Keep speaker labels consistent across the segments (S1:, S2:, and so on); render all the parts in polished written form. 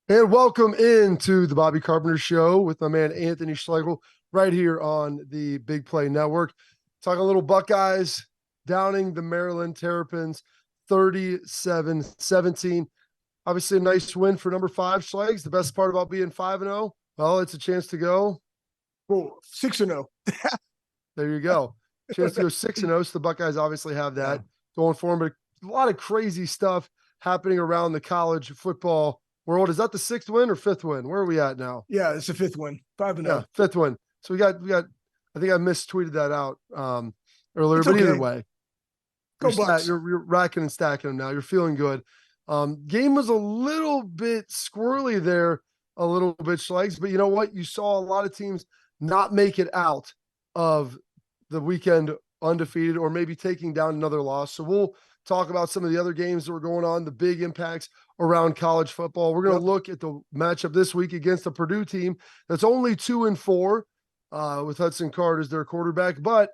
S1: And welcome into the Bobby Carpenter Show with my man Anthony Schlegel right here on the Big Play Network. Talking a little Buckeyes, downing the Maryland Terrapins 37-17. Obviously a nice win for number 5 Schlegs. The best part about being 5-0, well, it's a chance to go.
S2: Oh, 6-0.
S1: There you go. Chance to go 6-0. So the Buckeyes obviously have that going for them. But a lot of crazy stuff happening around the college football world. Is that the 6th win or 5th win? Where are we at now?
S2: Yeah, it's the 5th win. 5-0.
S1: Yeah, 5th win. So we got. I think I mistweeted that out earlier,
S2: It's
S1: but
S2: okay.
S1: either way,
S2: Go Bucks.
S1: you're racking and stacking them now. You're feeling good. Game was a little bit squirrely there, a little bit Schlegs, but you know what? You saw a lot of teams not make it out of the weekend undefeated, or maybe taking down another loss. So we'll talk about some of the other games that were going on, the big impacts around college football. We're going to look at the matchup this week against the Purdue team that's only 2-4 with Hudson Card as their quarterback. But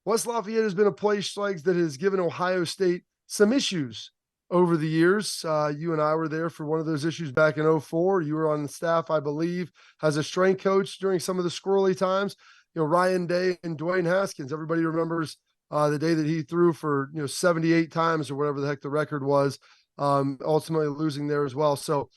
S1: West Lafayette has been a place, Schlegs, that has given Ohio State some issues over the years. You and I were there for one of those issues back in 2004. You were on the staff, I believe, as a strength coach during some of the squirrely times. You know, Ryan Day and Dwayne Haskins. Everybody remembers the day that he threw for 78 times or whatever the heck the record was, ultimately losing there as well. So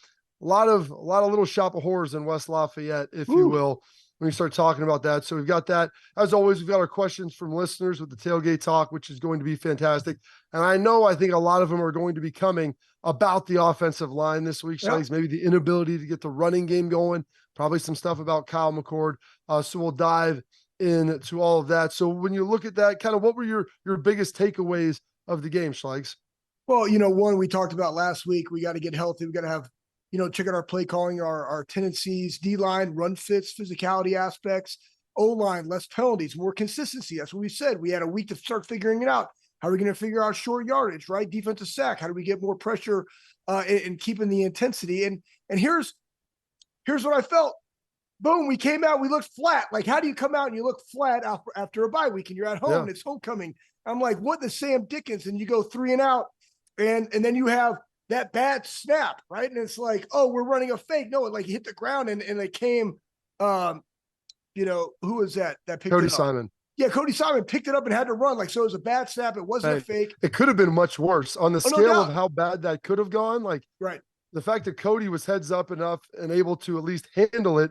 S1: a lot of little shop of horrors in West Lafayette, if you will, when you start talking about that. So we've got that. As always, we've got our questions from listeners with the Tailgate Talk, which is going to be fantastic. And I think a lot of them are going to be coming about the offensive line this week, Schlegs, maybe the inability to get the running game going, probably some stuff about Kyle McCord. So we'll dive into all of that. So when you look at that, kind of what were your biggest takeaways of the game, Schlegs?
S2: Well, one we talked about last week. We got to get healthy. We got to have, check out our play calling, our tendencies, D-line, run fits, physicality aspects, O-line, less penalties, more consistency. That's what we said. We had a week to start figuring it out. How are we going to figure out short yardage, right? Defensive sack. How do we get more pressure and keeping the intensity? And here's what I felt. Boom, we came out, we looked flat. Like, how do you come out and you look flat after a bye week and you're at home and it's homecoming? I'm like, what the Sam Dickens? And you go 3 and out, and then you have that bad snap, right? And it's like, oh, we're running a fake. No, it like hit the ground and it came, who was that picked
S1: Cody
S2: it up?
S1: Simon.
S2: Yeah, Cody Simon picked it up and had to run. Like, so it was a bad snap. It wasn't a fake.
S1: It could have been much worse on the scale of how bad that could have gone. Like,
S2: right.
S1: The fact that Cody was heads up enough and able to at least handle it,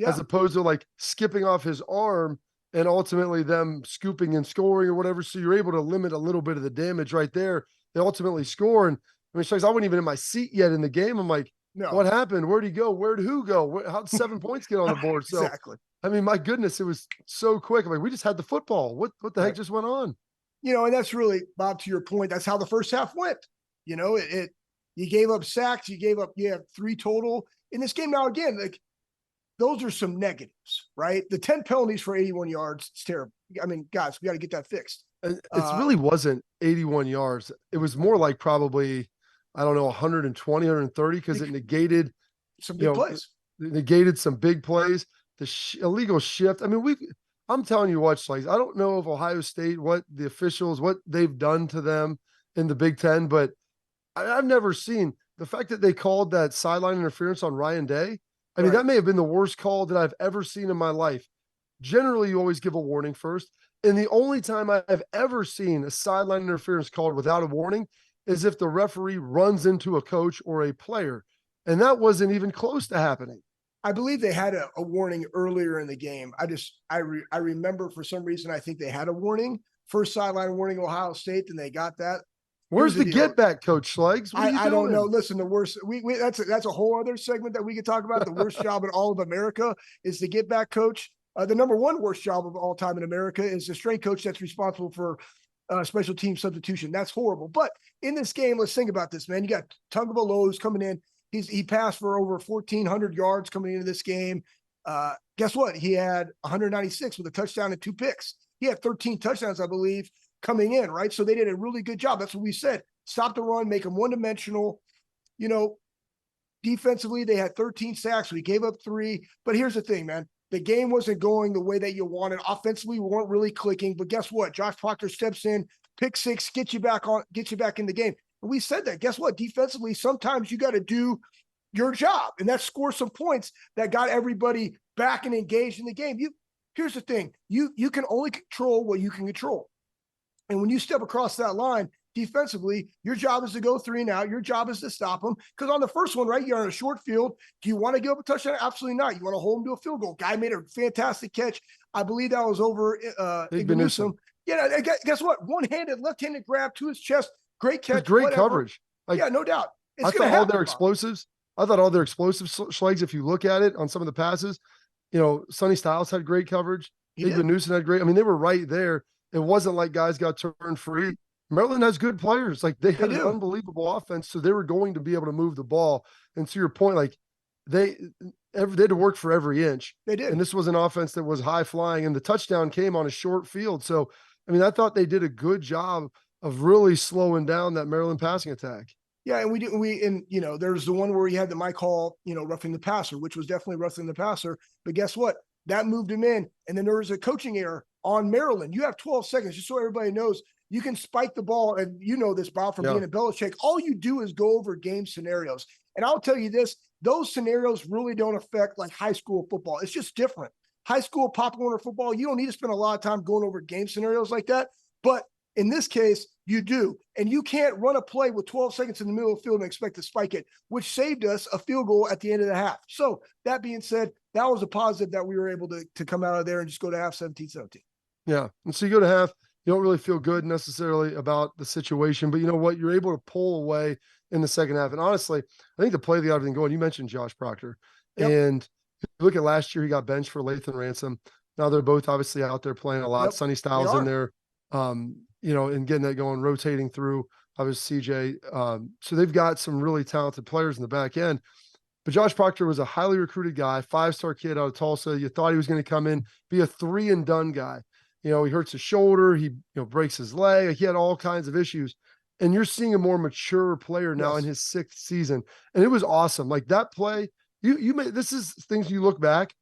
S1: as opposed to like skipping off his arm and ultimately them scooping and scoring or whatever. So you're able to limit a little bit of the damage right there. They ultimately score. And I mean, I wasn't even in my seat yet in the game. I'm like, what happened? Where'd he go? Where'd who go? How'd 7 points get on the board? So,
S2: exactly.
S1: I mean, my goodness, it was so quick. I'm like, we just had the football. What the heck just went on?
S2: And that's really, Bob, to your point, that's how the first half went. You gave up sacks, you have 3 total in this game. Now, again, like, those are some negatives, right? The 10 penalties for 81 yards, it's terrible. I mean, guys, we got to get that fixed.
S1: It really wasn't 81 yards. It was more like probably, I don't know, 120, 130, because it negated
S2: some big plays.
S1: It negated some big plays. The illegal shift. I mean, I'm telling you what, Schlegs, I don't know if Ohio State, what the officials, what they've done to them in the Big Ten, but I've never seen the fact that they called that sideline interference on Ryan Day. I mean, that may have been the worst call that I've ever seen in my life. Generally, you always give a warning first. And the only time I've ever seen a sideline interference called without a warning is if the referee runs into a coach or a player. And that wasn't even close to happening.
S2: I believe they had a warning earlier in the game. I remember for some reason, I think they had a warning. First sideline warning, Ohio State, then they got that.
S1: Where's the get back, Coach Schlegs?
S2: I don't know. Listen, the worst. That's a whole other segment that we could talk about. The worst job in all of America is the get back coach. The number 1 worst job of all time in America is the strength coach that's responsible for special team substitution. That's horrible. But in this game, let's think about this, man. You got Tagovailoa coming in. He passed for over 1,400 yards coming into this game. Guess what? He had 196 with a touchdown and 2 picks. He had 13 touchdowns, I believe, coming in, right? So they did a really good job. That's what we said. Stop the run, make them one-dimensional. Defensively, they had 13 sacks. We gave up 3. But here's the thing, man. The game wasn't going the way that you wanted. Offensively, we weren't really clicking. But guess what? Josh Proctor steps in, pick 6, get you back in the game. And we said that. Guess what? Defensively, sometimes you got to do your job. And that scored some points that got everybody back and engaged in the game. Here's the thing. You can only control what you can control. And when you step across that line defensively, your job is to go 3 and out. Your job is to stop them. Because on the first one, right, you're on a short field. Do you want to give up a touchdown? Absolutely not. You want to hold them to a field goal. Guy made a fantastic catch. I believe that was over Newsom. Yeah, guess what? One-handed, left-handed grab to his chest. Great catch.
S1: Great coverage.
S2: Like, yeah, no doubt.
S1: I thought all their explosives. I thought all their explosive Schlegs, if you look at it on some of the passes, Sonny Styles had great coverage. Big Newsom had great. I mean, they were right there. It wasn't like guys got turned free. Maryland has good players. Like they had an unbelievable offense, so they were going to be able to move the ball. And to your point, like they had to work for every inch.
S2: They did.
S1: And this was an offense that was high flying, and the touchdown came on a short field. So, I mean, I thought they did a good job of really slowing down that Maryland passing attack.
S2: Yeah, and there's the one where he had the Mike Hall, roughing the passer, which was definitely roughing the passer. But guess what? That moved him in. And then there was a coaching error on Maryland. You have 12 seconds, just so everybody knows. You can spike the ball, and you know this, Bob, from being a Belichick. All you do is go over game scenarios. And I'll tell you this, those scenarios really don't affect like high school football. It's just different. High school Pop Warner football, you don't need to spend a lot of time going over game scenarios like that. But in this case, you do. And you can't run a play with 12 seconds in the middle of the field and expect to spike it, which saved us a field goal at the end of the half. So that being said, that was a positive that we were able to come out of there and just go to half 17-17.
S1: Yeah. And so you go to half, you don't really feel good necessarily about the situation, but you know what? You're able to pull away in the second half. And honestly, I think the play of the everything going, you mentioned Josh Proctor. Yep. And if you look at last year, he got benched for Lathan Ransom. Now they're both obviously out there playing a lot. Yep. Sonny Styles in there, and getting that going, rotating through, obviously CJ. So they've got some really talented players in the back end. But Josh Proctor was a highly recruited guy, 5-star kid out of Tulsa. You thought he was going to come in, be a 3-and-done guy. He hurts his shoulder. He, breaks his leg. He had all kinds of issues. And you're seeing a more mature player now in his 6th season. And it was awesome. Like that play, this is things you look back,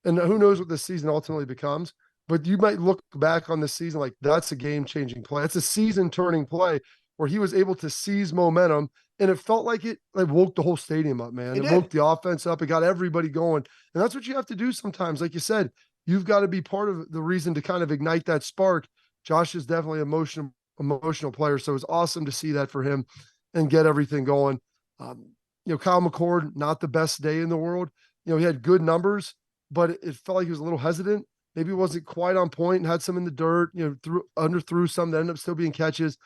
S1: and who knows what this season ultimately becomes, but you might look back on this season like that's a game-changing play. It's a season-turning play where he was able to seize momentum, and it felt like it woke the whole stadium up, man. It woke the offense up. It got everybody going. And that's what you have to do sometimes. Like you said, you've got to be part of the reason to kind of ignite that spark. Josh is definitely an emotional player. So it's awesome to see that for him and get everything going. Kyle McCord, not the best day in the world. He had good numbers, but it felt like he was a little hesitant. Maybe he wasn't quite on point and had some in the dirt, threw some that ended up still being catches.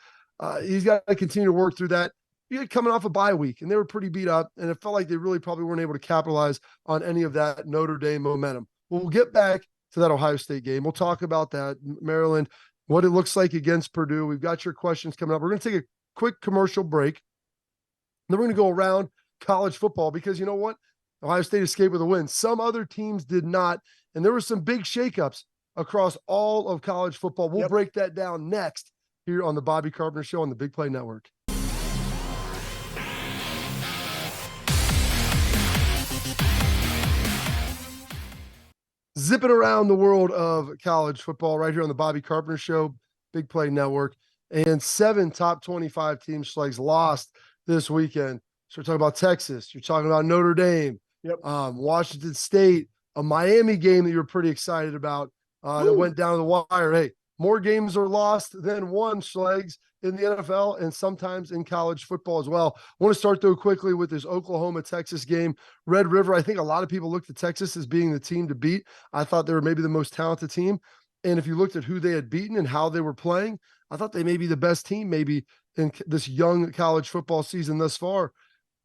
S1: He's got to continue to work through that. He had coming off a bye week, and they were pretty beat up, and it felt like they really probably weren't able to capitalize on any of that Notre Dame momentum. We'll get back to that Ohio State game. We'll talk about that, Maryland, what it looks like against Purdue. We've got your questions coming up. We're going to take a quick commercial break. Then we're going to go around college football because you know what? Ohio State escaped with a win. Some other teams did not, and there were some big shakeups across all of college football. We'll break that down next here on the Bobby Carpenter Show on the Big Play Network. Zipping around the world of college football right here on the Bobby Carpenter Show, Big Play Network. And 7 top 25 teams Schlegs lost this weekend. So we're talking about Texas. You're talking about Notre Dame, Washington State, a Miami game that you're pretty excited about that went down to the wire. Hey, more games are lost than won, Schlegs, in the NFL and sometimes in college football as well. I want to start, though, quickly with this Oklahoma-Texas game. Red River, I think a lot of people looked at Texas as being the team to beat. I thought they were maybe the most talented team. And if you looked at who they had beaten and how they were playing, I thought they may be the best team maybe in this young college football season thus far.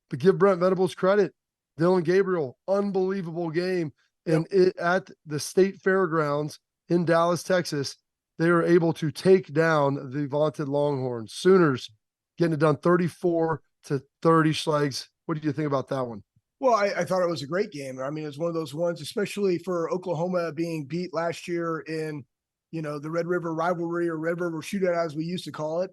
S1: But give Brent Venables credit. Dylan Gabriel, unbelievable game. And at the State Fairgrounds in Dallas, Texas, they were able to take down the vaunted Longhorns. Sooners getting it done 34-30, Schlegs. What do you think about that one?
S2: Well, I thought it was a great game. I mean, it's one of those ones, especially for Oklahoma being beat last year in, the Red River rivalry or Red River shootout, as we used to call it.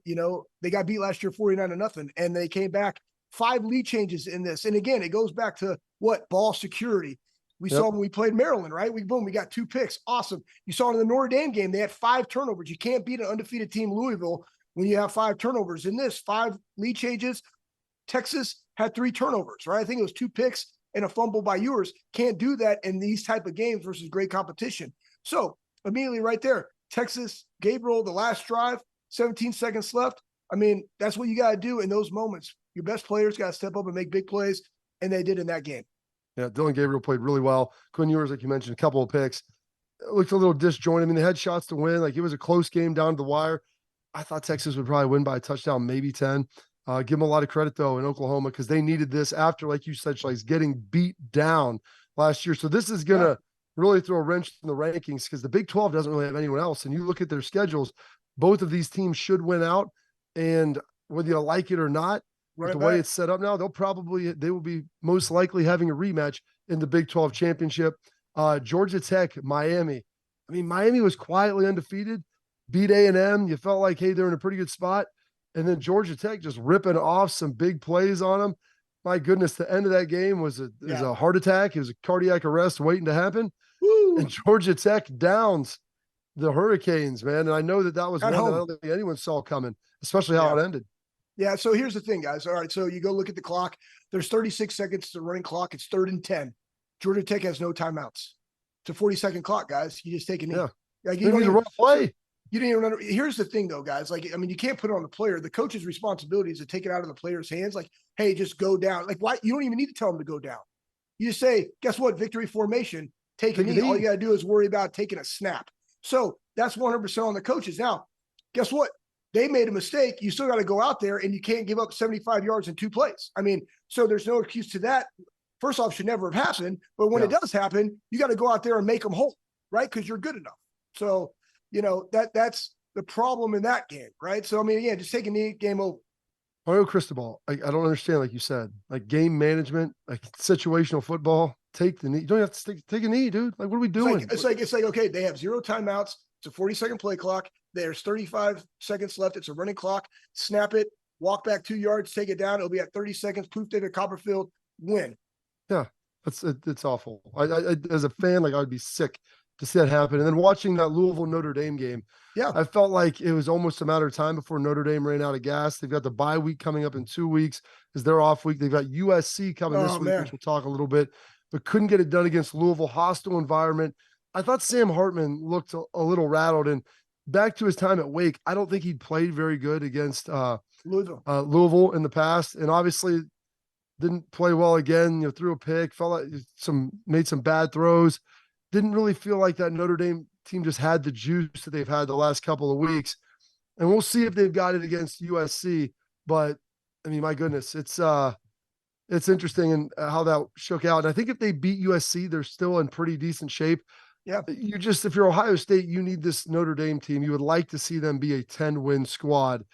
S2: They got beat last year 49-0, and they came back 5 lead changes in this. And again, it goes back to ball security. We saw when we played Maryland, right? We got 2 picks. Awesome. You saw in the Notre Dame game, they had 5 turnovers. You can't beat an undefeated team, Louisville, when you have 5 turnovers. In this, 5 lead changes. Texas had 3 turnovers, right? I think it was 2 picks and a fumble by yours. Can't do that in these type of games versus great competition. So immediately right there, Texas, Gabriel, the last drive, 17 seconds left. I mean, that's what you got to do in those moments. Your best players got to step up and make big plays, and they did in that game.
S1: Yeah, Dylan Gabriel played really well. Quinn Ewers, like you mentioned, a couple of picks. It looked a little disjointed. I mean, they had shots to win. Like, it was a close game down to the wire. I thought Texas would probably win by a touchdown, maybe 10. Give them a lot of credit, though, in Oklahoma, because they needed this after, like you said, Schlegs, getting beat down last year. So this is going to really throw a wrench in the rankings, because the Big 12 doesn't really have anyone else. And you look at their schedules, both of these teams should win out. And whether you like it or not, with the way it's set up now, they will be most likely having a rematch in the Big 12 championship. Georgia Tech, Miami. I mean, Miami was quietly undefeated, beat A&M. You felt like, hey, they're in a pretty good spot. And then Georgia Tech just ripping off some big plays on them. My goodness, the end of that game was a heart attack. It was a cardiac arrest waiting to happen.
S2: Woo.
S1: And Georgia Tech downs the Hurricanes, man. And I know that was one that I don't think anyone saw coming, especially how it ended.
S2: Yeah, so here's the thing, guys. All right, so you go look at the clock. There's 36 seconds to the running clock. It's 3rd and 10. Georgia Tech has no timeouts. It's a 40-second clock, guys. You just take a knee.
S1: Yeah.
S2: Like,
S1: you don't need to run play.
S2: You didn't even run. Here's the thing, though, guys. Like, I mean, you can't put it on the player. The coach's responsibility is to take it out of the player's hands. Like, hey, just go down. Like, why? You don't even need to tell them to go down. You just say, guess what? Victory formation. Take a knee. All you got to do is worry about taking a snap. So that's 100% on the coaches. Now, guess what? They made a mistake. You still got to go out there, and you can't give up 75 yards in 2 plays. I mean, so there's no excuse to that. First off, should never have happened. But when it does happen, you got to go out there and make them whole, right? Because you're good enough. So, that's the problem in that game, right? So, I mean, just take a knee, game over.
S1: Mario Cristobal, I don't understand, like you said, like game management, like situational football. Take the knee. You don't have to take a knee, dude. Like, what are we doing?
S2: It's like, okay, they have 0 timeouts. It's a 40-second play clock. There's 35 seconds left. It's a running clock. Snap it, walk back 2 yards, take it down. It'll be at 30 seconds. Poof, David Copperfield, win.
S1: Yeah, it's awful. I as a fan, like, I would be sick to see that happen. And then watching that Louisville Notre Dame game, I felt like it was almost a matter of time before Notre Dame ran out of gas. They've got the bye week coming up in 2 weeks. Is their off week? They've got USC coming this week, which we'll talk a little bit, but couldn't get it done against Louisville. Hostile environment. I thought Sam Hartman looked a little rattled, and back to his time at Wake, I don't think he'd played very good against Louisville in the past, and obviously didn't play well again. Threw a pick, made some bad throws. Didn't really feel like that Notre Dame team just had the juice that they've had the last couple of weeks, and we'll see if they've got it against USC. But I mean, my goodness, it's interesting and how that shook out. And I think if they beat USC, they're still in pretty decent shape.
S2: Yeah.
S1: If you're Ohio State, you need this Notre Dame team. You would like to see them be a 10-win squad,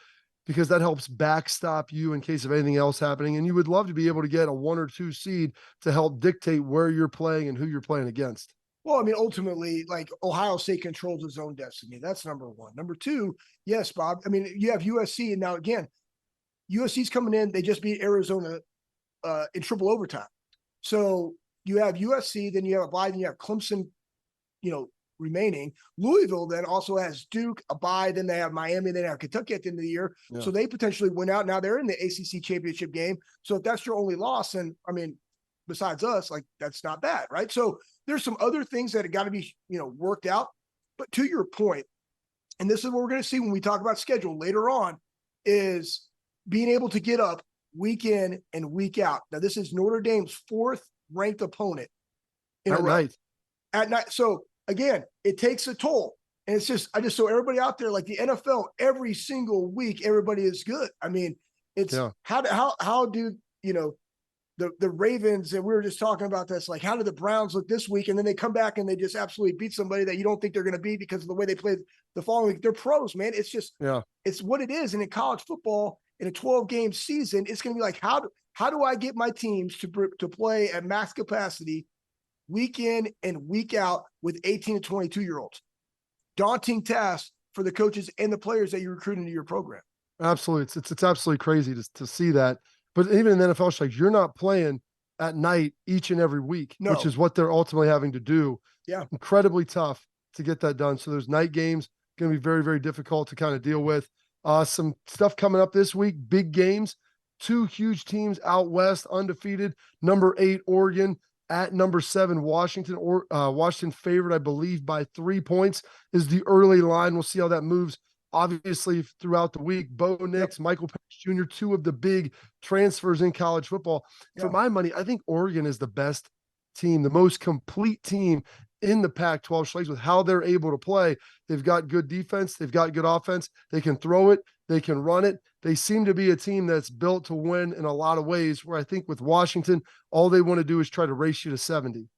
S1: because that helps backstop you in case of anything else happening. And you would love to be able to get a 1 or 2 seed to help dictate where you're playing and who you're playing against.
S2: Well, I mean, ultimately, like, Ohio State controls its own destiny. That's number one. Number two, yes, Bob. I mean, you have USC, and now again, USC's coming in. They just beat Arizona in triple overtime. So you have USC, then you have a bye, then you have Clemson, remaining. Louisville then also has Duke, a bye, then they have Miami, then they have Kentucky at the end of the year. Yeah. So they potentially win out. Now they're in the ACC championship game. So if that's your only loss, and I mean, besides us, like, that's not bad, right? So there's some other things that have got to be, worked out. But to your point, and this is what we're going to see when we talk about schedule later on, is being able to get up week in and week out. Now, this is Notre Dame's 4th ranked opponent in a row. At night. So again, it takes a toll. And it's just, so everybody out there, like the NFL, every single week, everybody is good. I mean, it's how do, the Ravens, and we were just talking about this, like, how did the Browns look this week? And then they come back and they just absolutely beat somebody that you don't think they're going to beat because of the way they played the following week. They're pros, man. It's just, it's what it is. And in college football, in a 12-game season, it's going to be like, how do I get my teams to play at max capacity week in and week out with 18 to 22-year-olds? Daunting task for the coaches and the players that you recruit into your program.
S1: Absolutely. It's absolutely crazy to see that. But even in the NFL, like, you're not playing at night each and every week, which is what they're ultimately having to do.
S2: Yeah.
S1: Incredibly tough to get that done. So those night games going to be very, very difficult to kind of deal with. Some stuff coming up this week, big games, two huge teams out west, undefeated, number 8 Oregon at number 7 Washington, or Washington favored, I believe, by 3 points is the early line. We'll see how that moves. Obviously, throughout the week, Bo Nix, Michael Penix Jr., two of the big transfers in college football. For my money, I think Oregon is the best team, the most complete team in the Pac-12 Schlegs with how they're able to play. They've got good defense. They've got good offense. They can throw it. They can run it. They seem to be a team that's built to win in a lot of ways, where I think with Washington, all they want to do is try to race you to 70.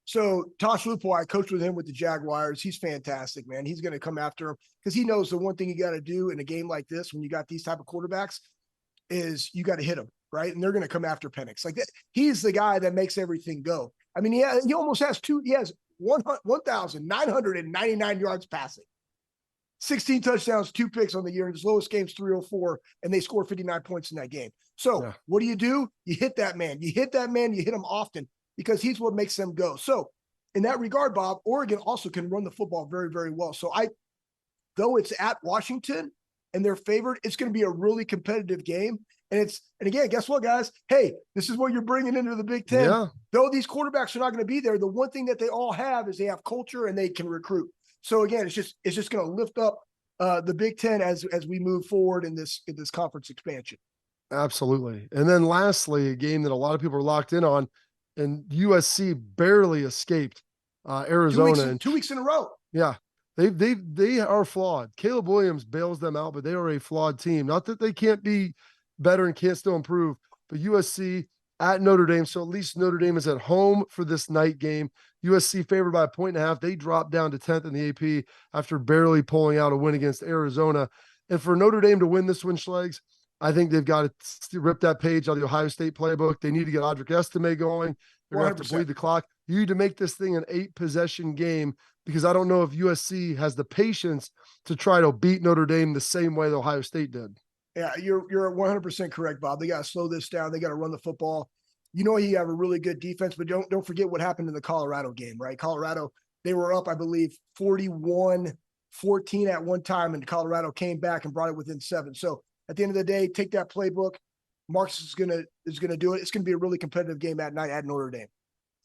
S2: So Tosh Lupo, I coached with him with the Jaguars. He's fantastic, man. He's going to come after him because he knows the one thing you got to do in a game like this, when you got these type of quarterbacks, is you got to hit them, right? And they're going to come after Penix. Like that, he's the guy that makes everything go. I mean, he almost has he has 1,999 yards passing, 16 touchdowns, 2 picks on the year, and his lowest game's 304, and they scored 59 points in that game. So what do? You hit that man. You hit that man. You hit him often, because he's what makes them go. So in that regard, Bob, Oregon also can run the football very, very well. So though it's at Washington and they're favored, it's going to be a really competitive game. And again, guess what, guys? Hey, this is what you're bringing into the Big Ten.
S1: Yeah.
S2: Though these quarterbacks are not going to be there, the one thing that they all have is they have culture and they can recruit. So again, it's just going to lift up the Big Ten as we move forward in this conference expansion.
S1: Absolutely. And then lastly, a game that a lot of people are locked in on, and USC barely escaped Arizona.
S2: 2 weeks in a row.
S1: Yeah. They are flawed. Caleb Williams bails them out, but they are a flawed team. Not that they can't be better and can't still improve, but USC at Notre Dame. So at least Notre Dame is at home for this night game. USC favored by 1.5. They dropped down to 10th in the AP after barely pulling out a win against Arizona. And for Notre Dame to win this one, Schlegs, I think they've got to rip that page out of the Ohio State playbook. They need to get Audric Estime going. They're going to have to bleed the clock. You need to make this thing an 8-possession game, because I don't know if USC has the patience to try to beat Notre Dame the same way that Ohio State did.
S2: Yeah, you're 100% correct, Bob. They got to slow this down. They got to run the football. You have a really good defense, but don't forget what happened in the Colorado game, right? Colorado, they were up, I believe, 41-14 at one time, and Colorado came back and brought it within 7. So at the end of the day, take that playbook. Marks is gonna do it. It's gonna be a really competitive game at night at Notre Dame.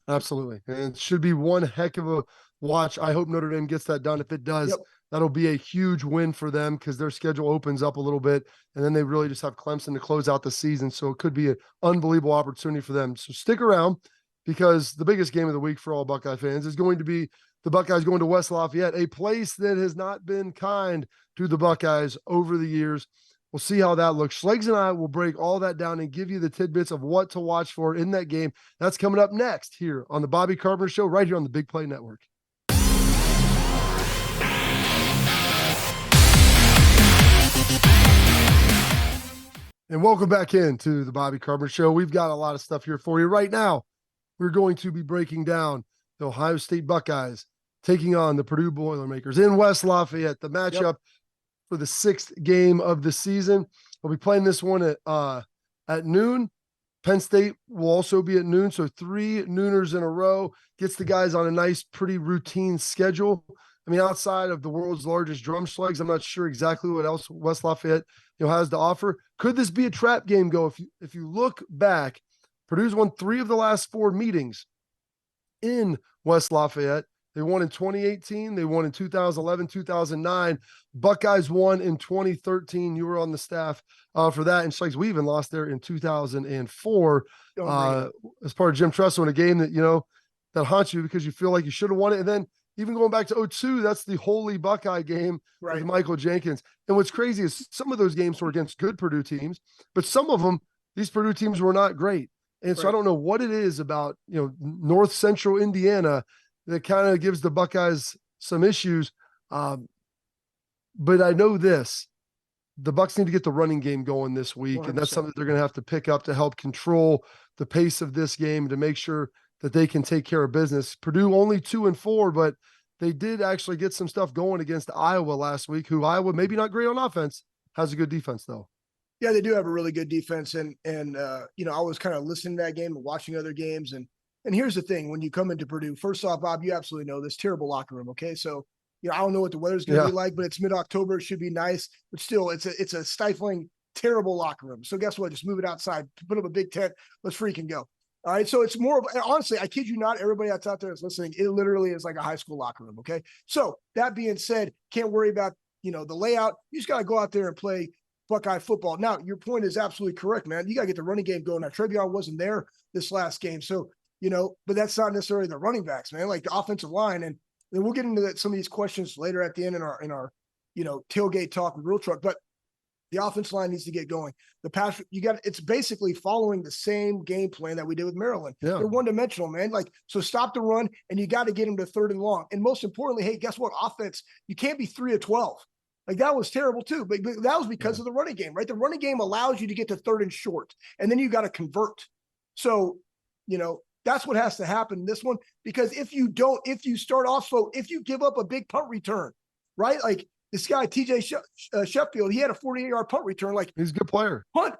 S1: Absolutely, and it should be one heck of a watch. I hope Notre Dame gets that done. If it does, that'll be a huge win for them, because their schedule opens up a little bit, and then they really just have Clemson to close out the season. So it could be an unbelievable opportunity for them. So stick around, because the biggest game of the week for all Buckeye fans is going to be the Buckeyes going to West Lafayette, a place that has not been kind to the Buckeyes over the years. We'll see how that looks. Schlegs and I will break all that down and give you the tidbits of what to watch for in that game. That's coming up next here on the Bobby Carpenter Show, right here on the Big Play Network. And welcome back into the Bobby Carpenter Show. We've got a lot of stuff here for you right now. We're going to be breaking down the Ohio State Buckeyes taking on the Purdue Boilermakers in West Lafayette, the matchup for the 6th game of the season. We'll be playing this one at noon. Penn State will also be at noon, so 3 nooners in a row. Gets the guys on a nice, pretty routine schedule. I mean, outside of the world's largest drum Schlegs, I'm not sure exactly what else West Lafayette has to offer. Could this be a trap game, Go? If you look back, Purdue's won 3 of the last 4 meetings in West Lafayette. They won in 2018. They won in 2011, 2009. Buckeyes won in 2013. You were on the staff for that. And Schlegs, we even lost there in 2004 as part of Jim Tressel in a game that, that haunts you because you feel like you should have won it. And then even going back to 2002, that's the Holy Buckeye game with Michael Jenkins. And what's crazy is some of those games were against good Purdue teams, but some of them, these Purdue teams were not great. And so I don't know what it is about, North Central Indiana that kind of gives the Buckeyes some issues. But I know this, the Bucks need to get the running game going this week. 100%. And that's something they're going to have to pick up to help control the pace of this game, to make sure that they can take care of business. Purdue only 2-4, but they did actually get some stuff going against Iowa last week, who Iowa, maybe not great on offense, has a good defense though.
S2: Yeah, they do have a really good defense. And I was kind of listening to that game and watching other games. And here's the thing, when you come into Purdue, first off, Bob, you absolutely know this terrible locker room. Okay. So, I don't know what the weather's going to be like, but it's mid-October. It should be nice, but still it's a stifling terrible locker room. So guess what? Just move it outside, put up a big tent. Let's freaking go. All right. So it's more of, honestly, I kid you not, everybody that's out there that's listening, it literally is like a high school locker room. Okay. So that being said, can't worry about, the layout. You just got to go out there and play Buckeye football. Now, your point is absolutely correct, man. You got to get the running game going. Now, Trevion wasn't there this last game. So, but that's not necessarily the running backs, man, like the offensive line. And then we'll get into some of these questions later at the end in our tailgate talk with Real Truck. But the offensive line needs to get going. The pass, it's basically following the same game plan that we did with Maryland.
S1: Yeah.
S2: They're one-dimensional, man. So stop the run, and you got to get them to 3rd and long. And most importantly, hey, guess what? Offense, you can't be 3 of 12. Like that was terrible too, but that was because of the running game, right? The running game allows you to get to 3rd and short, and then you got to convert. So, that's what has to happen in this one, because if you start off slow, if you give up a big punt return, right? Like this guy, TJ Sheffield, he had a 48-yard punt return. Like
S1: he's a good player.
S2: Punt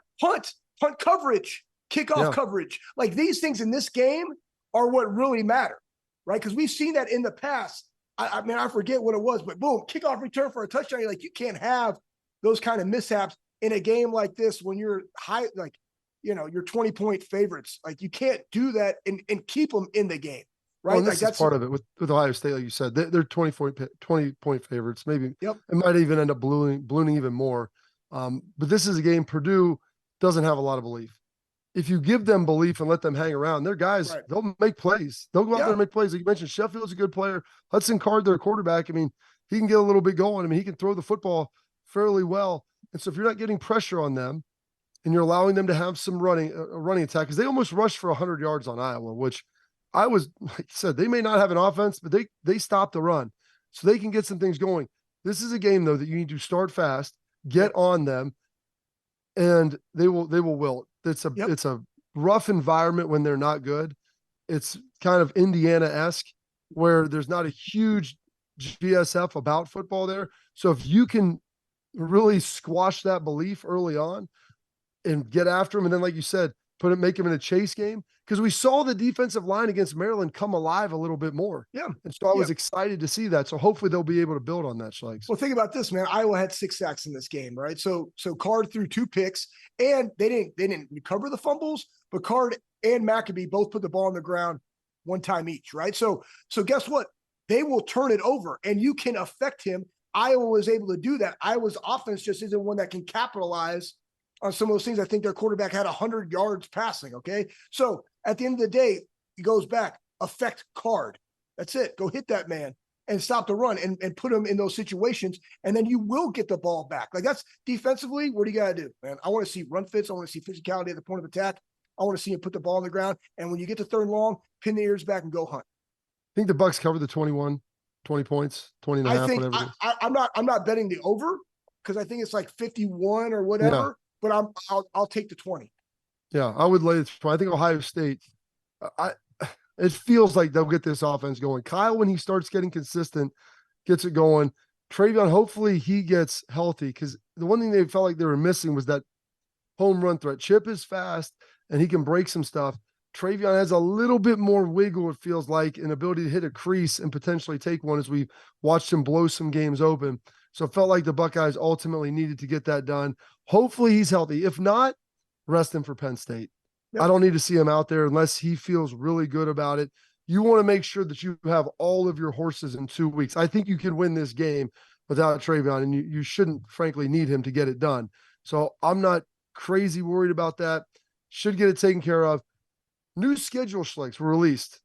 S2: coverage, kickoff coverage. Like these things in this game are what really matter, right? Because we've seen that in the past. I mean, I forget what it was, but boom, kickoff return for a touchdown. You're like, you can't have those kind of mishaps in a game like this when you're high, like, you're 20-point favorites. Like you can't do that and keep them in the game, right?
S1: Well, that's part of it with Ohio State, like you said. They're 20-point favorites. Maybe it might even end up ballooning even more. But this is a game Purdue doesn't have a lot of belief. If you give them belief and let them hang around, they're guys, they'll make plays. They'll go out there and make plays. Like you mentioned, Sheffield's a good player. Hudson Card, their quarterback, I mean, he can get a little bit going. I mean, he can throw the football fairly well. And so if you're not getting pressure on them and you're allowing them to have some running attack, because they almost rushed for 100 yards on Iowa, which I was, like I said, they may not have an offense, but they stopped the run. So they can get some things going. This is a game, though, that you need to start fast, get on them, and they will wilt. It's a rough environment when they're not good. It's kind of Indiana-esque where there's not a huge GSF about football there. So if you can really squash that belief early on and get after them, and then like you said, make them in a chase game, because we saw the defensive line against Maryland come alive a little bit more.
S2: Yeah.
S1: And so I was excited to see that. So hopefully they'll be able to build on that, Schlegs.
S2: Well, think about this, man. Iowa had 6 sacks in this game, right? So Card threw 2 picks, and they didn't recover the fumbles, but Card and Maccabee both put the ball on the ground 1 time each, right? So guess what? They will turn it over, and you can affect him. Iowa was able to do that. Iowa's offense just isn't one that can capitalize on some of those things. I think their quarterback had 100 yards passing, okay? So at the end of the day, he goes back, affect Card. That's it. Go hit that man and stop the run and put him in those situations, and then you will get the ball back. Like that's defensively, what do you got to do, man? I want to see run fits. I want to see physicality at the point of attack. I want to see him put the ball on the ground, and when you get to 3rd and long, pin the ears back and go hunt.
S1: I think the Bucks covered the 20 points, 20 and a half, whatever it is.
S2: I'm not betting the over because I think it's like 51 or whatever, but I'll take the 20.
S1: Yeah, I would lay it. I think Ohio State, it feels like they'll get this offense going. Kyle, when he starts getting consistent, gets it going. Trevion, hopefully he gets healthy, because the one thing they felt like they were missing was that home run threat. Chip is fast and he can break some stuff. Trevion has a little bit more wiggle, it feels like, an ability to hit a crease and potentially take one, as we watched him blow some games open. So it felt like the Buckeyes ultimately needed to get that done. Hopefully he's healthy. If not, rest him for Penn State. Yep. I don't need to see him out there unless he feels really good about it. You want to make sure that you have all of your horses in 2 weeks. I think you can win this game without Trevion, and you shouldn't, frankly, need him to get it done. So I'm not crazy worried about that. Should get it taken care of. New schedule Schlegs were released,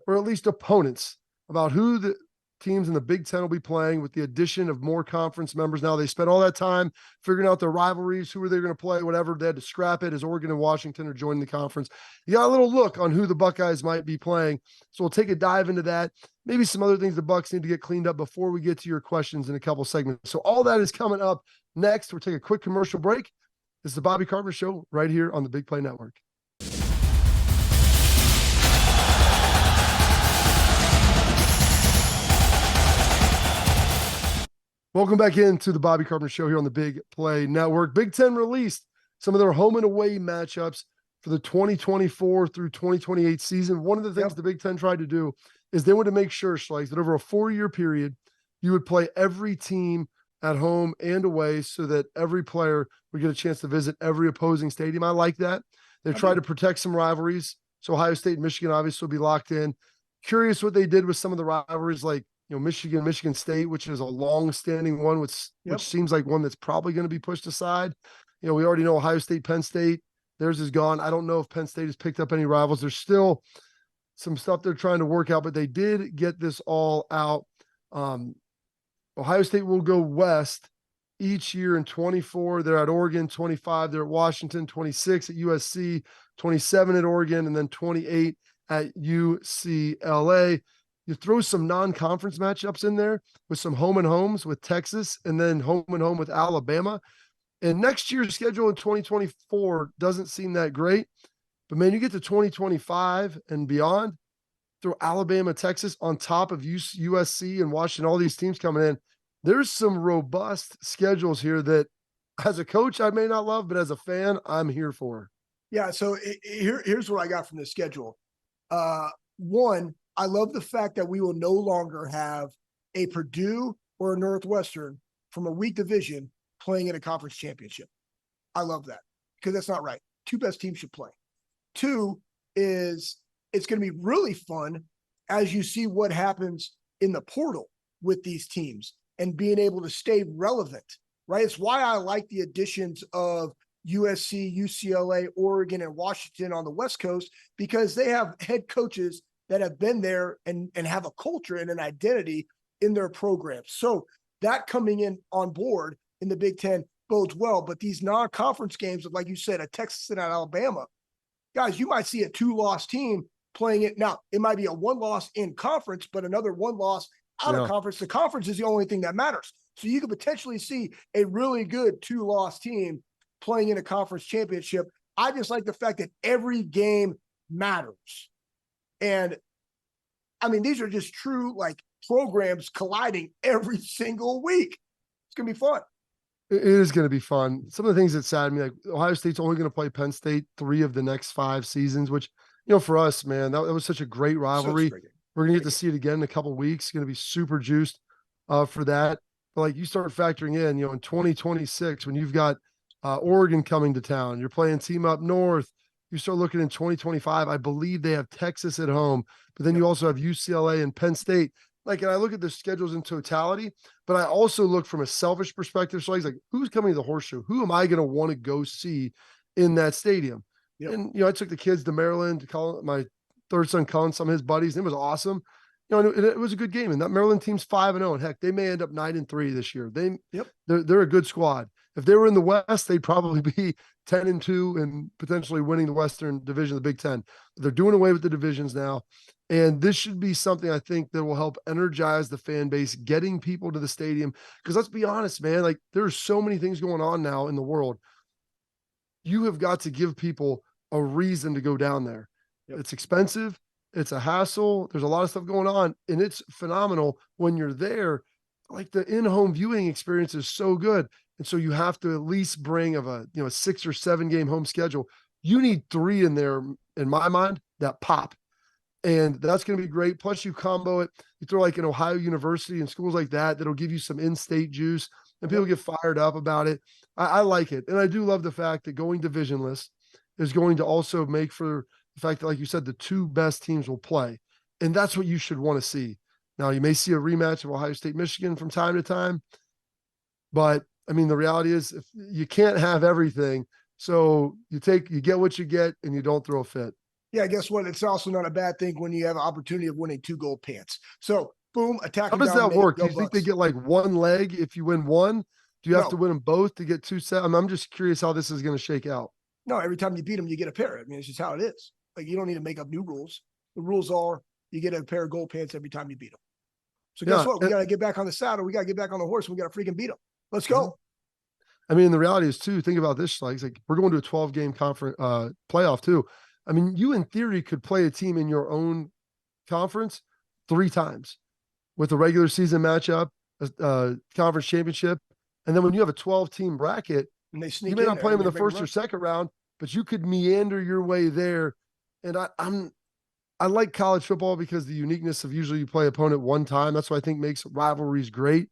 S1: or at least opponents, about who the teams in the Big Ten will be playing, with the addition of more conference members. Now they spent all that time figuring out their rivalries, who are they going to play, whatever. They had to scrap it as Oregon and Washington are joining the conference. You got a little look on who the Buckeyes might be playing. So we'll take a dive into that. Maybe some other things the Bucks need to get cleaned up before we get to your questions in a couple segments. So all that is coming up next. We'll take a quick commercial break. This is the Bobby Carpenter Show right here on the Big Play Network. Welcome back into the Bobby Carpenter Show here on the Big Play Network. Big Ten released some of their home and away matchups for the 2024 through 2028 season. One of the things the Big Ten tried to do is they wanted to make sure, Schlegs, that over a 4-year period, you would play every team at home and away so that every player would get a chance to visit every opposing stadium. I like that. They try to protect some rivalries. So Ohio State and Michigan obviously will be locked in. Curious what they did with some of the rivalries, like Michigan State, which is a long-standing one, which seems like one that's probably going to be pushed aside. We already know Ohio State, Penn State, theirs is gone. I don't know if Penn State has picked up any rivals. There's still some stuff they're trying to work out, but they did get this all out. Ohio State will go west each year in 24. They're at Oregon, 25. They're at Washington, 26 at USC, 27 at Oregon, and then 28 at UCLA. You throw some non-conference matchups in there with some home and homes with Texas and then home and home with Alabama. And next year's schedule in 2024 doesn't seem that great. But, man, you get to 2025 and beyond, throw Alabama, Texas on top of USC and Washington, all these teams coming in. There's some robust schedules here that, as a coach, I may not love, but as a fan, I'm here for.
S2: Yeah, so here's what I got from the schedule. One, I love the fact that we will no longer have a Purdue or a Northwestern from a weak division playing in a conference championship. I love that because that's not right. Two best teams should play. Two is it's going to be really fun as you see what happens in the portal with these teams and being able to stay relevant, right? It's why I like the additions of USC, UCLA, Oregon, and Washington on the West Coast, because they have head coaches that have been there and have a culture and an identity in their programs. So that coming in on board in the Big Ten bodes well. But these non-conference games, like you said, a Texas and an Alabama, guys, you might see a 2-loss team playing it. Now, it might be a 1-loss in conference, but another 1-loss out of conference. The conference is the only thing that matters. So you could potentially see a really good 2-loss team playing in a conference championship. I just like the fact that every game matters. And I mean, these are just true like programs colliding every single week. It's going to be fun.
S1: It is going to be fun. Some of the things that sadden me, like Ohio State's only going to play Penn State 3 of the next 5 seasons, which, for us, man, that was such a great rivalry. We're going to get to see it again in a couple of weeks. It's going to be super juiced for that. But like you start factoring in, in 2026, when you've got Oregon coming to town, you're playing team up north. You start looking in 2025, I believe they have Texas at home, but then you also have UCLA and Penn State. And I look at the schedules in totality, but I also look from a selfish perspective. So like, who's coming to the Horseshoe? Who am I going to want to go see in that stadium? Yep. And, I took the kids to Maryland to call my third son, Cullen, some of his buddies, and it was awesome. And it was a good game. And that Maryland team's 5-0, and heck, they may end up 9-3 this year. They're a good squad. If they were in the West, they'd probably be 10-2 and potentially winning the Western Division of the Big Ten. They're doing away with the divisions now. And this should be something I think that will help energize the fan base, getting people to the stadium. Because let's be honest, man, like there's so many things going on now in the world. You have got to give people a reason to go down there. Yep. It's expensive. It's a hassle. There's a lot of stuff going on, and it's phenomenal when you're there. Like the in-home viewing experience is so good. And so you have to at least bring a 6 or 7 game home schedule. You need 3 in there, in my mind, that pop. And that's going to be great. Plus you combo it. You throw like an Ohio University and schools like that, that'll give you some in-state juice and people get fired up about it. I like it. And I do love the fact that going divisionless is going to also make for the fact that, like you said, the 2 best teams will play. And that's what you should want to see. Now, you may see a rematch of Ohio State, Michigan from time to time, but I mean, the reality is if you can't have everything. So you get what you get and you don't throw a fit.
S2: Yeah, guess what? It's also not a bad thing when you have an opportunity of winning 2 gold pants. So boom, attack.
S1: How does that work? Do you think they get like 1 leg if you win 1? Do you have to win them both to get 2 sets? I'm just curious how this is going to shake out.
S2: No, every time you beat them, you get a pair. I mean, it's just how it is. Like, you don't need to make up new rules. The rules are you get a pair of gold pants every time you beat them. So guess what? We got to get back on the saddle. We got to get back on the horse. We got to freaking beat them. Let's go.
S1: I mean, the reality is too, think about this, like we're going to a 12-game conference playoff too. I mean, you in theory could play a team in your own conference 3 times with a regular season matchup, a conference championship. And then when you have a 12-team bracket,
S2: and they sneak
S1: you may not play them in the first or second round, but you could meander your way there. And I like college football because the uniqueness of usually you play opponent 1 time. That's what I think makes rivalries great.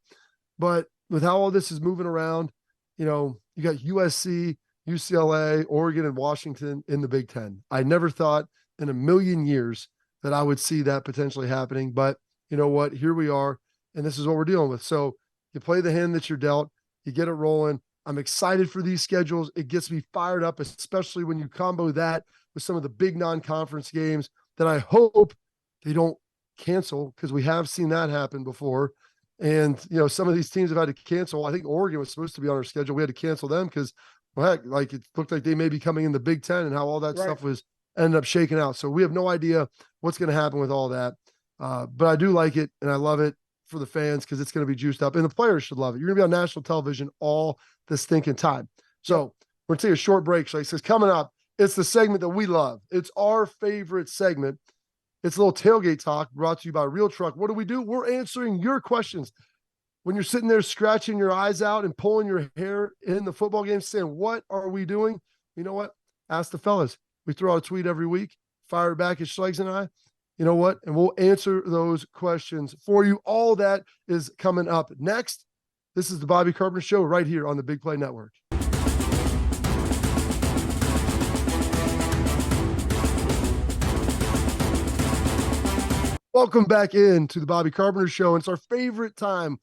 S1: But with how all this is moving around, you got USC, UCLA, Oregon, and Washington in the Big Ten. I never thought in a million years that I would see that potentially happening, but you know what? Here we are, and this is what we're dealing with. So you play the hand that you're dealt, you get it rolling. I'm excited for these schedules. It gets me fired up, especially when you combo that with some of the big non-conference games that I hope they don't cancel, because we have seen that happen before. And, some of these teams have had to cancel. I think Oregon was supposed to be on our schedule. We had to cancel them because, well, heck, like it looked like they may be coming in the Big Ten, and how all that stuff was ended up shaking out. So we have no idea what's going to happen with all that. But I do like it, and I love it for the fans because it's going to be juiced up, and the players should love it. You're going to be on national television all the stinking time. So we're going to take a short break. So he says, coming up, it's the segment that we love. It's our favorite segment. It's a little tailgate talk brought to you by Real Truck. What do? We're answering your questions. When you're sitting there scratching your eyes out and pulling your hair in the football game, saying, what are we doing? You know what? Ask the fellas. We throw out a tweet every week, fire it back at Schlegs and I. You know what? And we'll answer those questions for you. All that is coming up next. This is the Bobby Carpenter Show right here on the Big Play Network. Welcome back into the Bobby Carpenter Show. And it's our favorite time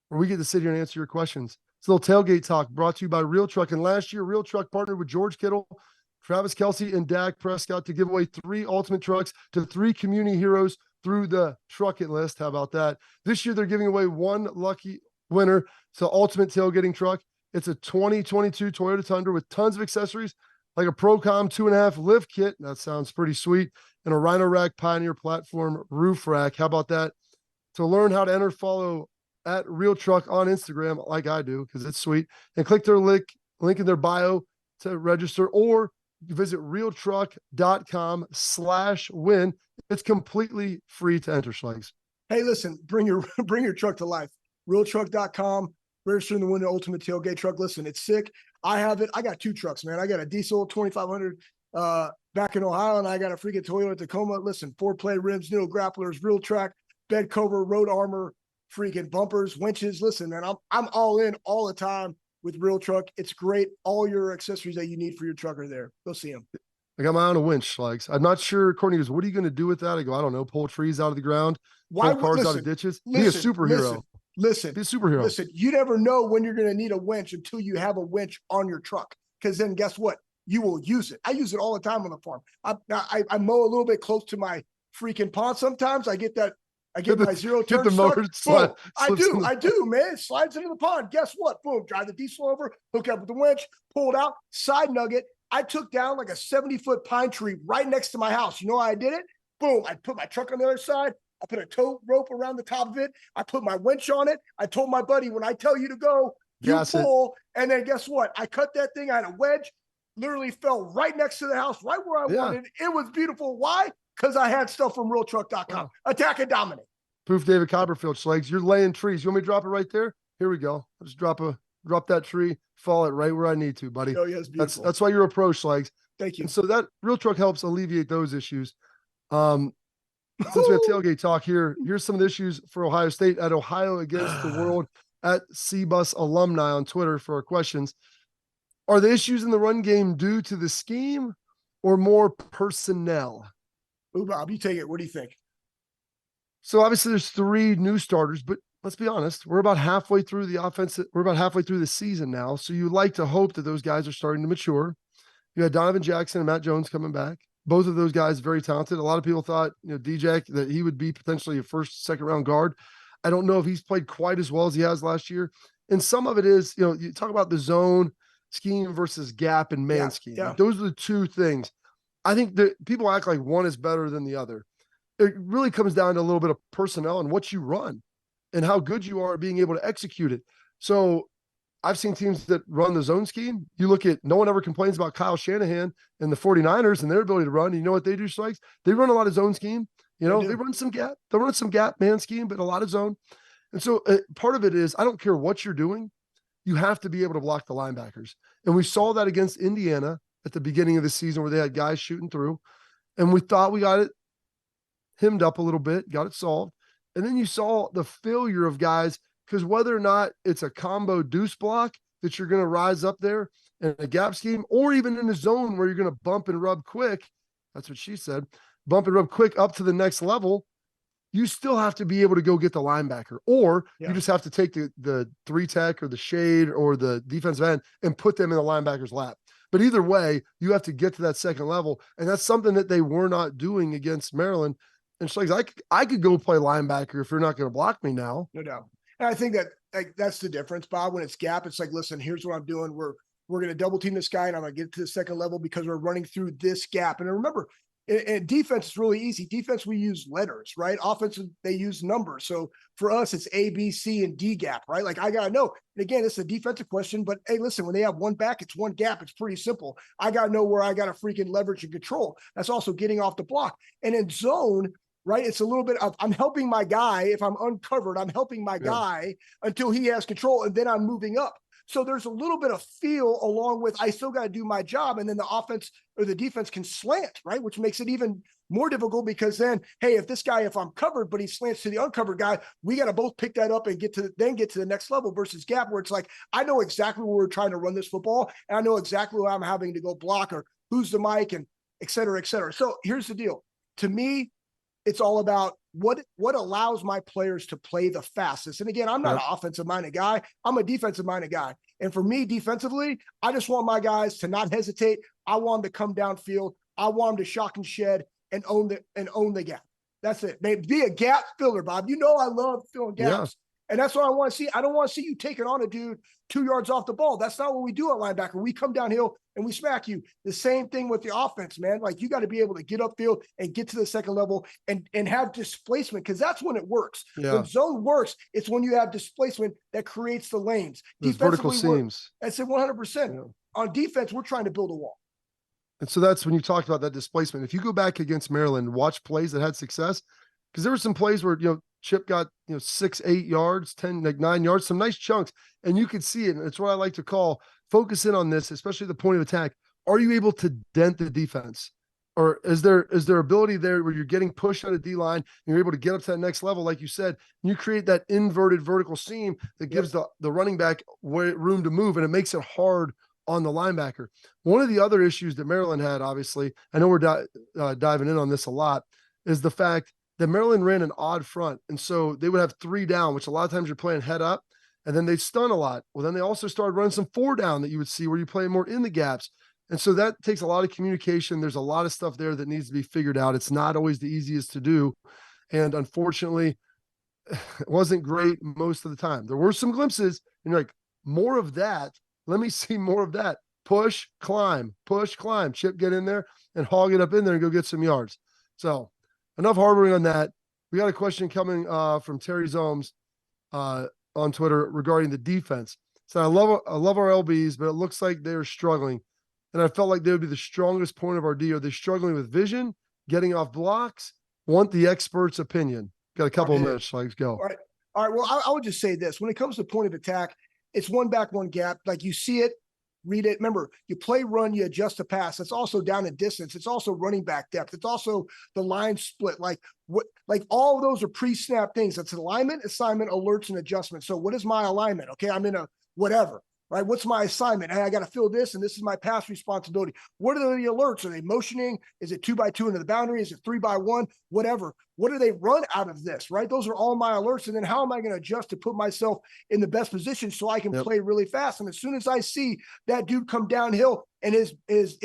S1: where we get to sit here and answer your questions. It's a little tailgate talk brought to you by Real Truck. And last year, Real Truck partnered with George Kittle, Travis Kelce, and Dak Prescott to give away 3 ultimate trucks to 3 community heroes through the Truck It list. How about that? This year, they're giving away 1 lucky winner to ultimate tailgating truck. It's a 2022 Toyota Tundra with tons of accessories like a Procom 2.5 lift kit. That sounds pretty sweet. And a Rhino Rack Pioneer platform roof rack. How about that? To learn how to enter, follow at Real Truck on Instagram, like I do, because it's sweet, and click their link in their bio to register, or visit realtruck.com/win. It's completely free to enter, Schlegs.
S2: Hey, listen, bring your truck to life. Realtruck.com, registering to win the ultimate tailgate truck. Listen, it's sick. I have it. I got 2 trucks, man. I got a diesel 2500 back in Ohio, and I got a freaking Toyota Tacoma. Listen, 4-play rims, new grapplers, real track, bed cover, road armor, freaking bumpers, winches. Listen, man, I'm all in all the time with Real Truck. It's great. All your accessories that you need for your truck are there. Go see them.
S1: I got my own winch, Schlegs. I'm not sure. Courtney goes, what are you going to do with that? I go, I don't know. Pull trees out of the ground, pull cars out of ditches. Be a superhero.
S2: Listen,
S1: be a superhero.
S2: Listen, you never know when you're going to need a winch until you have a winch on your truck. Because then guess what? You will use it. I use it all the time on the farm. I mow a little bit close to my freaking pond. Sometimes I get my zero turn stuck. I do, man. It slides into the pond. Guess what? Boom, drive the diesel over, hook up with the winch, pull it out. Side nugget, I took down like a 70-foot pine tree right next to my house. You know how I did it? Boom, I put my truck on the other side. I put a tow rope around the top of it. I put my winch on it. I told my buddy, when I tell you to go, you pull. And then guess what? I cut that thing. I had a wedge, literally fell right next to the house, right where I wanted. It was beautiful. Why? Because I had stuff from realtruck.com. Wow. Attack and dominate.
S1: Proof David Copperfield, Schlegs. You're laying trees. You want me to drop it right there? Here we go. I'll just drop that tree, fall it right where I need to, buddy.
S2: Oh, yeah, it's beautiful.
S1: That's why you're a pro, Schlegs.
S2: Thank you.
S1: And so that Real Truck helps alleviate those issues. Since we have tailgate talk here, here's some of the issues for Ohio State at Ohio Against the World at CBus Alumni on Twitter for our questions. Are the issues in the run game due to the scheme or more personnel?
S2: Ooh, Bob, you take it. What do you think?
S1: So obviously there's 3 new starters, but let's be honest, we're about halfway through the offense. We're about halfway through the season now. So you like to hope that those guys are starting to mature. You had Donovan Jackson and Matt Jones coming back. Both of those guys very talented. A lot of people thought, DJ, that he would be potentially a 1st, 2nd round guard. I don't know if he's played quite as well as he has last year. And some of it is, you talk about the zone scheme versus gap and man scheme.
S2: Yeah.
S1: Like, those are the 2 things. I think that people act like one is better than the other. It really comes down to a little bit of personnel and what you run and how good you are at being able to execute it. So I've seen teams that run the zone scheme. You look at, no one ever complains about Kyle Shanahan and the 49ers and their ability to run. You know what they do, Schlegs? They run a lot of zone scheme. They run some gap. They run some gap man scheme, but a lot of zone. And so part of it is, I don't care what you're doing, you have to be able to block the linebackers. And we saw that against Indiana at the beginning of the season where they had guys shooting through. And we thought we got it hemmed up a little bit, got it solved. And then you saw the failure of guys because whether or not it's a combo deuce block that you're going to rise up there in a gap scheme, or even in a zone where you're going to bump and rub quick, that's what she said, bump and rub quick up to the next level, you still have to be able to go get the linebacker, or you just have to take the three tech or the shade or the defensive end and put them in the linebacker's lap. But either way, you have to get to that second level. And that's something that they were not doing against Maryland. And Schlegel, I could go play linebacker if you're not going to block me now.
S2: No doubt. And I think that that's the difference, Bob. When it's gap, it's like, listen, here's what I'm doing. We're going to double team this guy, and I'm going to get to the second level because we're running through this gap. And remember, in defense, it's really easy. Defense, we use letters, right? Offense, they use numbers. So for us, it's A, B, C, and D gap, right? Like, I got to know. And again, it's a defensive question, but hey, listen, when they have one back, it's one gap. It's pretty simple. I got to know where I got to freaking leverage and control. That's also getting off the block. And in zone, right, it's a little bit of, I'm helping my guy. If I'm uncovered, I'm helping my guy until he has control, and then I'm moving up. So there's a little bit of feel along with, I still got to do my job. And then the offense or the defense can slant, right? Which makes it even more difficult, because then, hey, if I'm covered, but he slants to the uncovered guy, we got to both pick that up and get to the next level, versus gap, where it's like, I know exactly where we're trying to run this football, and I know exactly where I'm having to go block, or who's the mic, and et cetera, et cetera. So here's the deal. To me, it's all about what allows my players to play the fastest. And again, I'm not an offensive-minded guy. I'm a defensive-minded guy. And for me, defensively, I just want my guys to not hesitate. I want them to come downfield. I want them to shock and shed and own the gap. That's it. Be a gap filler, Bob. You know I love filling gaps. And that's what I want to see. I don't want to see you taking on a dude 2 yards off the ball. That's not what we do at linebacker. We come downhill and we smack you. The same thing with the offense, man. Like, you got to be able to get upfield and get to the second level and have displacement, because that's when it works. When zone works, it's when you have displacement that creates the lanes.
S1: Those vertical seams.
S2: That's it, 100%. Yeah. On defense, we're trying to build a wall.
S1: And so that's when you talked about that displacement. If you go back against Maryland, watch plays that had success, because there were some plays where, Chip got, 6, 8 yards, 10, 9 yards, some nice chunks. And you could see it. And it's what I like to call focus in on this, especially the point of attack. Are you able to dent the defense? Or is there ability there where you're getting pushed out of D-line and you're able to get up to that next level, like you said, and you create that inverted vertical seam that gives the running back room to move, and it makes it hard on the linebacker. One of the other issues that Maryland had, obviously, I know we're diving in on this a lot, is the fact that Maryland ran an odd front. And so they would have 3 down, which a lot of times you're playing head up, and then they stun a lot. Well, then they also started running some 4 down that you would see where you play more in the gaps. And so that takes a lot of communication. There's a lot of stuff there that needs to be figured out. It's not always the easiest to do. And unfortunately, it wasn't great most of the time. There were some glimpses, and you're like, more of that. Let me see more of that. Push, climb, Chip, get in there and hog it up in there and go get some yards. So enough harboring on that. We got a question coming from Terry Zomes on Twitter regarding the defense. So I love our LBs, but it looks like they're struggling. And I felt like they would be the strongest point of our D. Are they struggling with vision, getting off blocks? Want the expert's opinion. Got a couple of minutes. Let's go.
S2: All right. Well, I would just say this. When it comes to point of attack, it's one back, one gap. Like, you see it, read it. Remember, you play run, you adjust the pass. It's also down in distance. It's also running back depth. It's also the line split. Like all of those are pre-snap things. That's alignment, assignment, alerts, and adjustments. So what is my alignment? Okay, I'm in a whatever, right? What's my assignment? Hey, I got to fill this, and this is my pass responsibility. What are the alerts? Are they motioning? Is it 2x2 into the boundary? Is it 3x1? Whatever. What do they run out of this, right? Those are all my alerts. And then how am I going to adjust to put myself in the best position so I can play really fast? And as soon as I see that dude come downhill and his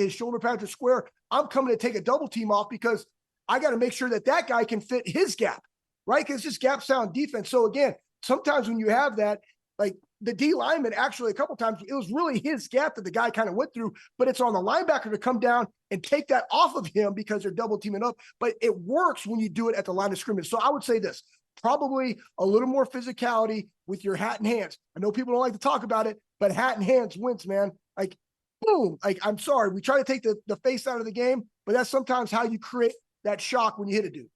S2: shoulder pads are square, I'm coming to take a double team off, because I got to make sure that guy can fit his gap, right? Because it's gap sound defense. So again, sometimes when you have that, like the D lineman, actually a couple times, it was really his gap that the guy kind of went through, but it's on the linebacker to come down and take that off of him because they're double teaming up. But it works when you do it at the line of scrimmage. So I would say this, probably a little more physicality with your hat and hands. I know people don't like to talk about it, but hat and hands wins, man. Like, boom. Like, I'm sorry, we try to take the face out of the game, but that's sometimes how you create that shock when you hit a dude.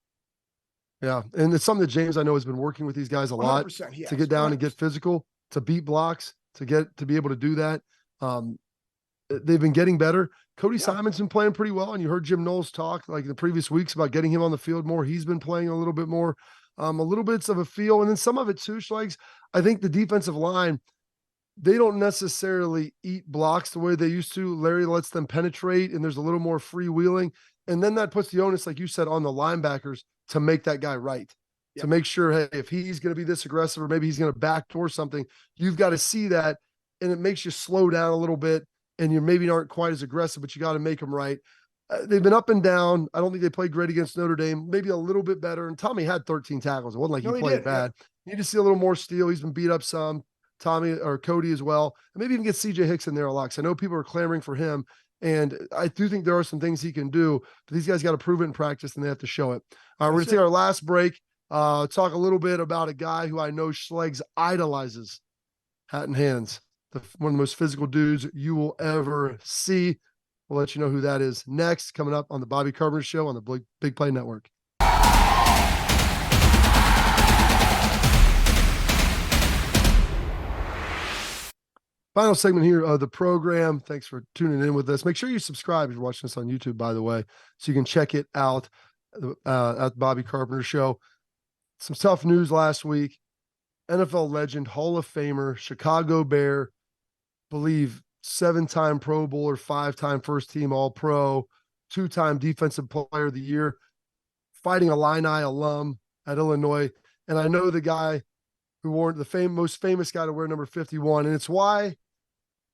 S1: Yeah. And it's something that James, I know, has been working with these guys a lot to get down 100%. And get physical, to beat blocks, to be able to do that. they've been getting better. Cody
S2: Yeah.
S1: Simon's been playing pretty well, and you heard Jim Knowles talk like the previous weeks about getting him on the field more. He's been playing a little bit more, a little bits of a feel, and then some of it too, Schlegs. I think the defensive line, they don't necessarily eat blocks the way they used to. Larry lets them penetrate, and there's a little more freewheeling. And then that puts the onus, like you said, on the linebackers to make that guy right, to make sure, hey, if he's going to be this aggressive or maybe he's going to backdoor something, you've got to see that, and it makes you slow down a little bit, and you maybe aren't quite as aggressive, but you got to make them right. They've been up and down. I don't think they played great against Notre Dame, maybe a little bit better. And Tommy had 13 tackles. It wasn't like he played bad. You need to see a little more steel. He's been beat up some. Tommy or Cody as well. And maybe even get CJ Hicks in there a lot, because I know people are clamoring for him. And I do think there are some things he can do, but these guys got to prove it in practice and they have to show it. All right, we're going to take our last break. Talk a little bit about a guy who I know Schlegs idolizes, hat in hands. One of the most physical dudes you will ever see. We'll let you know who that is next, coming up on the Bobby Carpenter Show on the Big Play Network. Final segment here of the program. Thanks for tuning in with us. Make sure you subscribe if you're watching this on YouTube, by the way, so you can check it out at the Bobby Carpenter Show. Some tough news last week. NFL legend, Hall of Famer, Chicago Bear, believe 7-time Pro Bowler, 5-time first team All-Pro, 2-time Defensive Player of the Year, Fighting Illini alum at Illinois. And I know the guy who wore the most famous guy to wear number 51. And it's why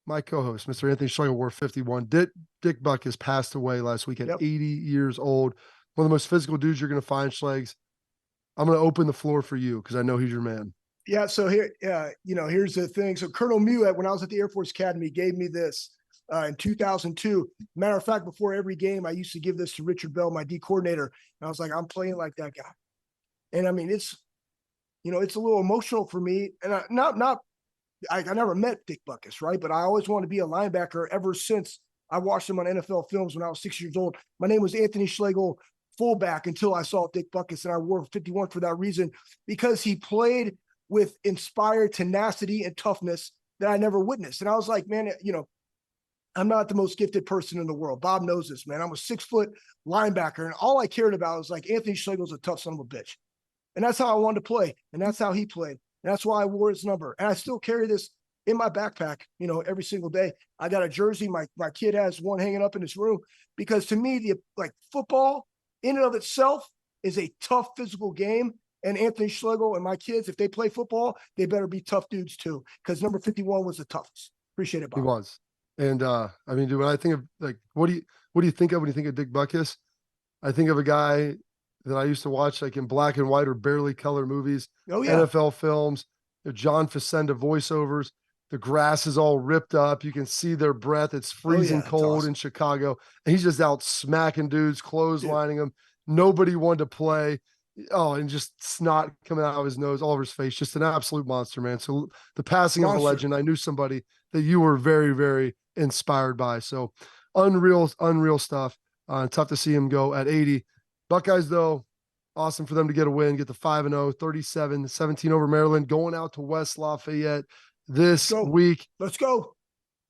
S1: my co-host, Mr. Anthony Schlegel, wore 51. Dick Butkus passed away last week at 80 years old. One of the most physical dudes you're going to find, Schlegs. I'm going to open the floor for you because I know he's your man.
S2: Yeah. So here, here's the thing. So Colonel Mew, when I was at the Air Force Academy, gave me this in 2002. Matter of fact, before every game, I used to give this to Richard Bell, my D coordinator. And I was like, I'm playing like that guy. And I mean, it's a little emotional for me. And I never met Dick Butkus, right? But I always wanted to be a linebacker ever since I watched him on NFL films when I was 6 years old. My name was Anthony Schlegel, fullback, until I saw Dick Butkus, and I wore 51 for that reason, because he played with inspired tenacity and toughness that I never witnessed. And I was like, man, I'm not the most gifted person in the world. Bob knows this, man. I'm a 6-foot linebacker, and all I cared about was like, Anthony Schlegel's a tough son of a bitch. And that's how I wanted to play, and that's how he played. And that's why I wore his number. And I still carry this in my backpack, every single day. I got a jersey. My kid has one hanging up in his room, because to me, football in and of itself is a tough physical game. And Anthony Schlegel and my kids, if they play football, they better be tough dudes too, because number 51 was the toughest. Appreciate it, Bob.
S1: He was. And I mean, dude, when I think of what do you think of when you think of Dick Butkus? I think of a guy that I used to watch in black and white or barely color movies, NFL films, John Facenda voiceovers. The grass is all ripped up. You can see their breath. It's freezing cold in Chicago. And he's just out smacking dudes, clotheslining them. Nobody wanted to play. Oh, and just snot coming out of his nose, all over his face. Just an absolute monster, man. So the passing of a legend, I knew somebody that you were very, very inspired by. So unreal stuff. Tough to see him go at 80. Buckeyes, though, awesome for them to get a win, get the 5-0, 37-17 over Maryland, going out to West Lafayette this week.
S2: Let's go.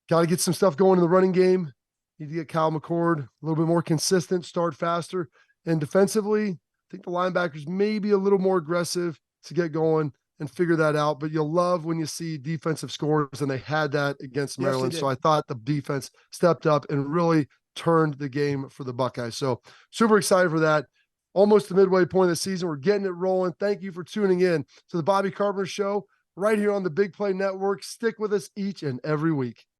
S1: Got to get some stuff going in the running game. Need to get Kyle McCord a little bit more consistent, start faster. And defensively, I think the linebackers may be a little more aggressive to get going and figure that out. But you'll love when you see defensive scores, and they had that against Maryland. So I thought the defense stepped up and really turned the game for the Buckeyes. So super excited for that. Almost the midway point of the season. We're getting it rolling. Thank you for tuning in to the Bobby Carpenter Show right here on the Big Play Network. Stick with us each and every week.